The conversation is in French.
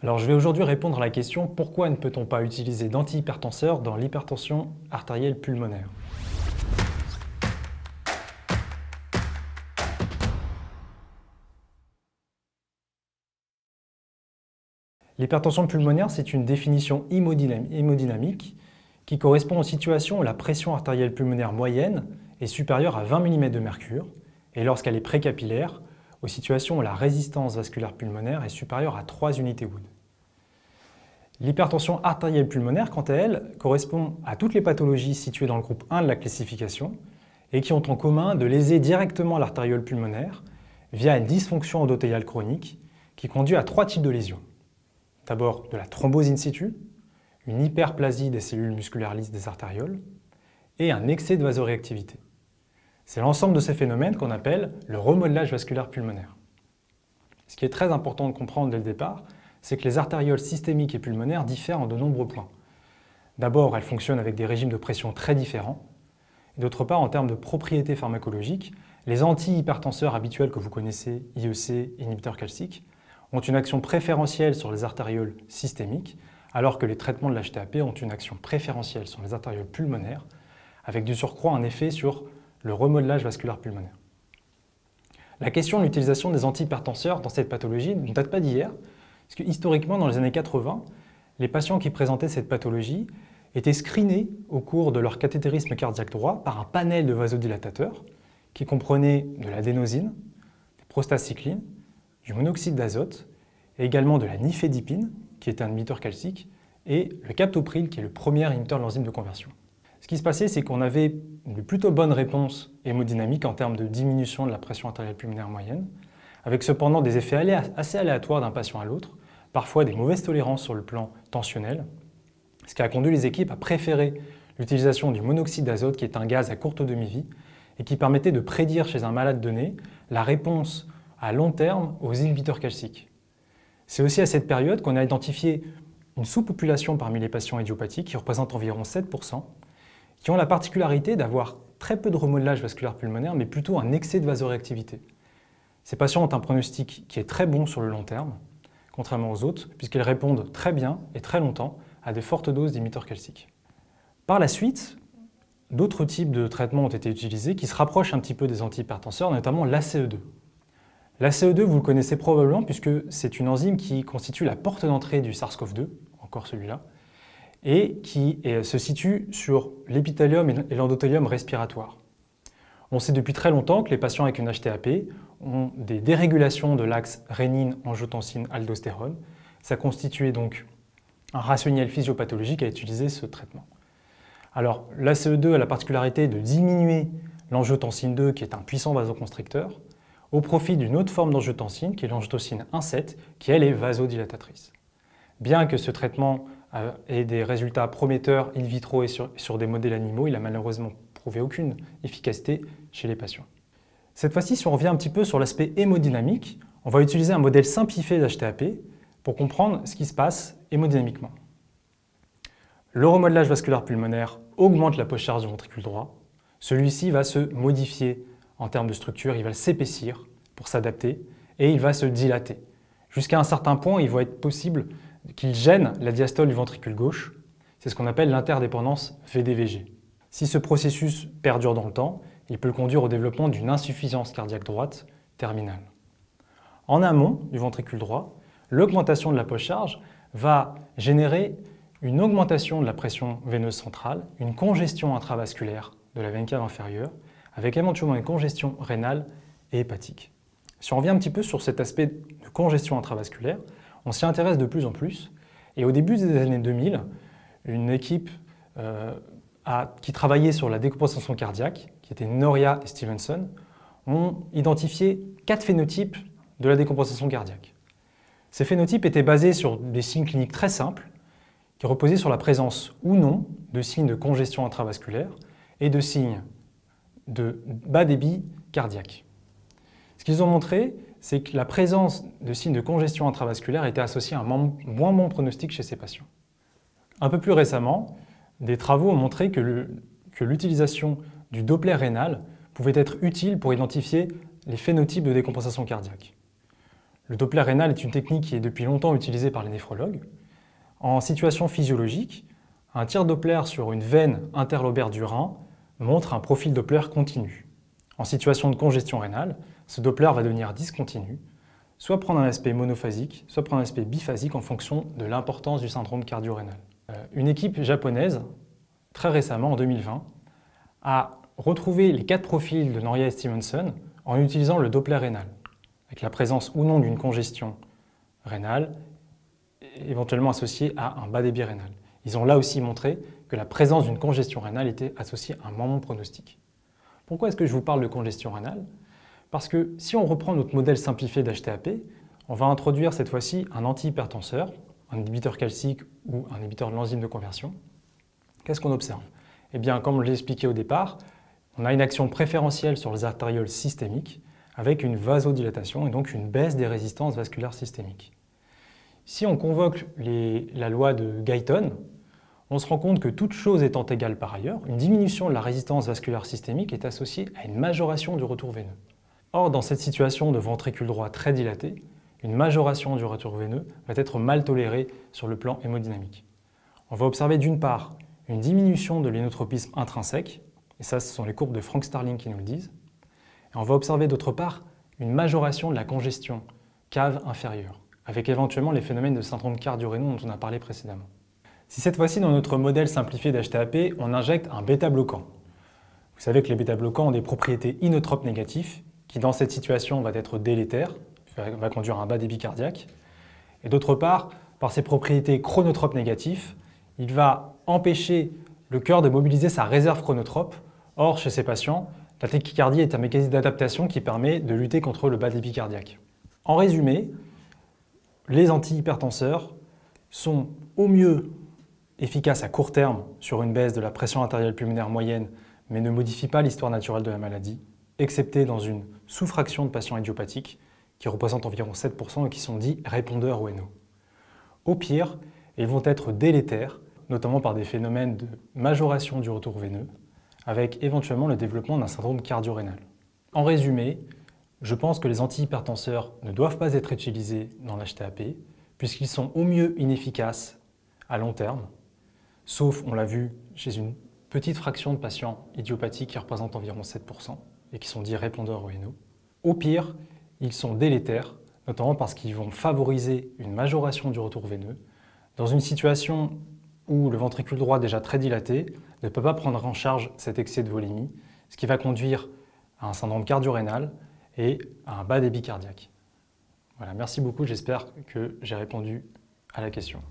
Alors je vais aujourd'hui répondre à la question pourquoi ne peut-on pas utiliser d'antihypertenseurs dans l'hypertension artérielle pulmonaire? L'hypertension pulmonaire, c'est une définition hémodynamique qui correspond aux situations où la pression artérielle pulmonaire moyenne est supérieure à 20 mm de mercure et lorsqu'elle est précapillaire, aux situations où la résistance vasculaire pulmonaire est supérieure à 3 unités Wood. L'hypertension artérielle pulmonaire, quant à elle, correspond à toutes les pathologies situées dans le groupe 1 de la classification et qui ont en commun de léser directement l'artériole pulmonaire via une dysfonction endothéliale chronique qui conduit à 3 types de lésions. D'abord de la thrombose in situ, une hyperplasie des cellules musculaires lisses des artérioles et un excès de vasoréactivité. C'est l'ensemble de ces phénomènes qu'on appelle le remodelage vasculaire pulmonaire. Ce qui est très important de comprendre dès le départ, c'est que les artérioles systémiques et pulmonaires diffèrent en de nombreux points. D'abord, elles fonctionnent avec des régimes de pression très différents. D'autre part, en termes de propriétés pharmacologiques, les antihypertenseurs habituels que vous connaissez, IEC, inhibiteurs calciques, ont une action préférentielle sur les artérioles systémiques, alors que les traitements de l'HTAP ont une action préférentielle sur les artérioles pulmonaires, avec du surcroît un effet sur le remodelage vasculaire pulmonaire. La question de l'utilisation des antihypertenseurs dans cette pathologie ne date pas d'hier, parce que historiquement, dans les années 80, les patients qui présentaient cette pathologie étaient screenés au cours de leur cathétérisme cardiaque droit par un panel de vasodilatateurs qui comprenait de l'adénosine, des prostacyclines, du monoxyde d'azote et également de la nifedipine, qui est un inhibiteur calcique, et le captopril, qui est le premier inhibiteur de l'enzyme de conversion. Ce qui se passait, c'est qu'on avait une plutôt bonne réponse hémodynamique en termes de diminution de la pression artérielle pulmonaire moyenne, avec cependant des effets assez aléatoires d'un patient à l'autre, parfois des mauvaises tolérances sur le plan tensionnel, ce qui a conduit les équipes à préférer l'utilisation du monoxyde d'azote, qui est un gaz à courte demi-vie, et qui permettait de prédire chez un malade donné la réponse à long terme aux inhibiteurs calciques. C'est aussi à cette période qu'on a identifié une sous-population parmi les patients idiopathiques, qui représente environ 7%, qui ont la particularité d'avoir très peu de remodelage vasculaire pulmonaire, mais plutôt un excès de vasoréactivité. Ces patients ont un pronostic qui est très bon sur le long terme, contrairement aux autres, puisqu'ils répondent très bien et très longtemps à de fortes doses d'inhibiteurs calciques. Par la suite, d'autres types de traitements ont été utilisés qui se rapprochent un petit peu des antihypertenseurs, notamment l'ACE2. L'ACE2, vous le connaissez probablement puisque c'est une enzyme qui constitue la porte d'entrée du SARS-CoV-2, encore celui-là, et qui se situe sur l'épithélium et l'endothélium respiratoire. On sait depuis très longtemps que les patients avec une HTAP ont des dérégulations de l'axe rénine-angiotensine-aldostérone. Ça constituait donc un rationnel physiopathologique à utiliser ce traitement. Alors, l'ACE2 a la particularité de diminuer l'angiotensine 2, qui est un puissant vasoconstricteur, au profit d'une autre forme d'angiotensine, qui est l'angiotensine 1,7, qui elle est vasodilatatrice. Bien que ce traitement ait des résultats prometteurs in vitro et sur des modèles animaux, il n'a malheureusement prouvé aucune efficacité chez les patients. Cette fois-ci, si on revient un petit peu sur l'aspect hémodynamique, on va utiliser un modèle simplifié d'HTAP pour comprendre ce qui se passe hémodynamiquement. Le remodelage vasculaire pulmonaire augmente la poche-charge du ventricule droit. Celui-ci va se modifier en termes de structure, il va s'épaissir pour s'adapter et il va se dilater. Jusqu'à un certain point, il va être possible qu'il gêne la diastole du ventricule gauche. C'est ce qu'on appelle l'interdépendance VDVG. Si ce processus perdure dans le temps, il peut conduire au développement d'une insuffisance cardiaque droite terminale. En amont du ventricule droit, l'augmentation de la poche-charge va générer une augmentation de la pression veineuse centrale, une congestion intravasculaire de la veine cave inférieure, avec éventuellement une congestion rénale et hépatique. Si on revient un petit peu sur cet aspect de congestion intravasculaire, on s'y intéresse de plus en plus. Et au début des années 2000, une équipe qui travaillait sur la décompensation cardiaque, qui était Noria et Stevenson, ont identifié 4 phénotypes de la décompensation cardiaque. Ces phénotypes étaient basés sur des signes cliniques très simples, qui reposaient sur la présence ou non de signes de congestion intravasculaire et de signes de bas débit cardiaque. Ce qu'ils ont montré, c'est que la présence de signes de congestion intravasculaire était associée à un moins bon pronostic chez ces patients. Un peu plus récemment, des travaux ont montré que l'utilisation du Doppler rénal pouvait être utile pour identifier les phénotypes de décompensation cardiaque. Le Doppler rénal est une technique qui est depuis longtemps utilisée par les néphrologues. En situation physiologique, un tir Doppler sur une veine interlobaire du rein montre un profil Doppler continu. En situation de congestion rénale, ce Doppler va devenir discontinu, soit prendre un aspect monophasique, soit prendre un aspect biphasique en fonction de l'importance du syndrome cardio-rénal. Une équipe japonaise, très récemment, en 2020, a retrouvé les 4 profils de Noria et Stevenson en utilisant le Doppler rénal, avec la présence ou non d'une congestion rénale, éventuellement associée à un bas débit rénal. Ils ont là aussi montré que la présence d'une congestion rénale était associée à un bon pronostic. Pourquoi est-ce que je vous parle de congestion rénale? Parce que si on reprend notre modèle simplifié d'HTAP, on va introduire cette fois-ci un antihypertenseur, un inhibiteur calcique ou un inhibiteur de l'enzyme de conversion. Qu'est-ce qu'on observe? Eh bien, comme je l'ai expliqué au départ, on a une action préférentielle sur les artérioles systémiques avec une vasodilatation et donc une baisse des résistances vasculaires systémiques. Si on convoque la loi de Guyton, on se rend compte que toute chose étant égale par ailleurs, une diminution de la résistance vasculaire systémique est associée à une majoration du retour veineux. Or, dans cette situation de ventricule droit très dilaté, une majoration du retour veineux va être mal tolérée sur le plan hémodynamique. On va observer d'une part une diminution de l'énotropisme intrinsèque, et ça ce sont les courbes de Frank Starling qui nous le disent, et on va observer d'autre part une majoration de la congestion cave inférieure, avec éventuellement les phénomènes de syndrome cardio-rénal dont on a parlé précédemment. Si cette fois-ci, dans notre modèle simplifié d'HTAP, on injecte un bêta-bloquant. Vous savez que les bêta-bloquants ont des propriétés inotropes négatives, qui dans cette situation va être délétère, va conduire à un bas débit cardiaque. Et d'autre part, par ses propriétés chronotropes négatives, il va empêcher le cœur de mobiliser sa réserve chronotrope. Or, chez ces patients, la tachycardie est un mécanisme d'adaptation qui permet de lutter contre le bas débit cardiaque. En résumé, les antihypertenseurs sont au mieux efficaces à court terme sur une baisse de la pression artérielle pulmonaire moyenne, mais ne modifient pas l'histoire naturelle de la maladie, excepté dans une sous-fraction de patients idiopathiques qui représentent environ 7% et qui sont dits répondeurs au NO. Au pire, ils vont être délétères, notamment par des phénomènes de majoration du retour veineux, avec éventuellement le développement d'un syndrome cardio-rénal. En résumé, je pense que les antihypertenseurs ne doivent pas être utilisés dans l'HTAP, puisqu'ils sont au mieux inefficaces à long terme, sauf, on l'a vu, chez une petite fraction de patients idiopathiques qui représentent environ 7% et qui sont dits répondeurs au NO. Au pire, ils sont délétères, notamment parce qu'ils vont favoriser une majoration du retour veineux dans une situation où le ventricule droit déjà très dilaté ne peut pas prendre en charge cet excès de volémie, ce qui va conduire à un syndrome cardio-rénal et à un bas débit cardiaque. Voilà, merci beaucoup, j'espère que j'ai répondu à la question.